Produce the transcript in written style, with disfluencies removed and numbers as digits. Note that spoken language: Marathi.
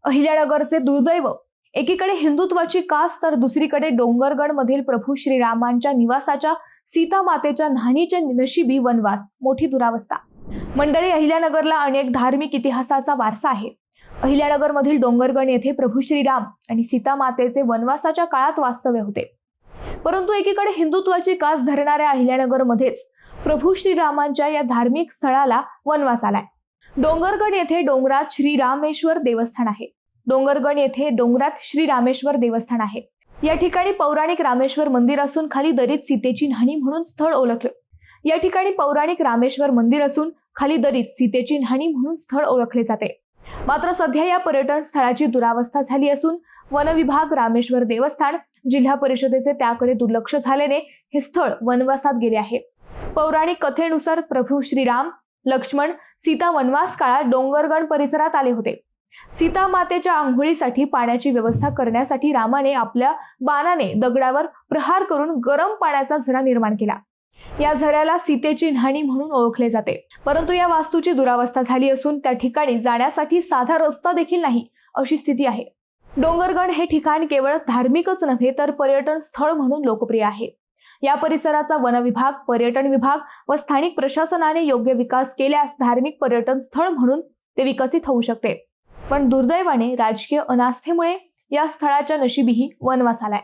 अहिल्यानगरचे दुर्दैव, एकीकडे हिंदुत्वाची कास तर दुसरीकडे डोंगरगड मधील प्रभू श्रीरामांच्या निवासाच्या सीता मातेच्या न्हाणीचे नशिबी वनवास, मोठी दुरावस्था। मंडळी, अहिल्यानगरला अनेक धार्मिक इतिहासाचा वारसा आहे। अहिल्यानगर मधील डोंगरगड येथे प्रभू श्रीराम आणि सीता मातेचे वनवासाच्या काळात वास्तव्य होते। परंतु एकीकडे हिंदुत्वाची कास धरणाऱ्या अहिल्यानगर मध्येच प्रभू श्रीरामांच्या या धार्मिक स्थळाला वनवास आलाय। डोंगरगड येथे डोंगरात श्रीरामेश्वर देवस्थान आहे। डोंगरगड येथे डोंगरात श्रीरामेश्वर देवस्थान आहे। या ठिकाणी पौराणिक रामेश्वर मंदिर असून खाली दरीत सीतेची न्हाणी म्हणून स्थळ ओळखले। या ठिकाणी पौराणिक रामेश्वर मंदिर असून खाली दरीत सीतेची न्हाणी म्हणून स्थळ ओळखले जाते। मात्र सध्या या पर्यटन स्थळाची दुरावस्था झाली असून वन विभाग, रामेश्वर देवस्थान, जिल्हा परिषदेचे त्याकडे दुर्लक्ष झाल्याने हे स्थळ वनवासात गेले आहे। पौराणिक कथेनुसार प्रभू श्रीराम, लक्ष्मण, सीता वनवास काळात डोंगरगड परिसरात आले होते। सीता मातेच्या आंघोळीसाठी पाण्याची व्यवस्था करण्यासाठी रामाने आपल्या बाणाने दगडावर प्रहार करून गरम पाण्याचा झरा निर्माण केला। या झऱ्याला सीतेची न्हाणी म्हणून ओळखले जाते। परंतु या वास्तूची दुरावस्था झाली असून त्या ठिकाणी जाण्यासाठी साधा रस्ता देखील नाही अशी स्थिती आहे। डोंगरगड हे ठिकाण केवळ धार्मिकच नव्हे तर पर्यटन स्थळ म्हणून लोकप्रिय आहे। या परिसराचा वन विभाग, पर्यटन विभाग व स्थानिक प्रशासनाने योग्य विकास केल्यास धार्मिक पर्यटन स्थळ म्हणून ते विकसित होऊ शकते। पण दुर्दैवाने राजकीय अनास्थेमुळे या स्थळाच्या नशिबीही वनवास आलाय।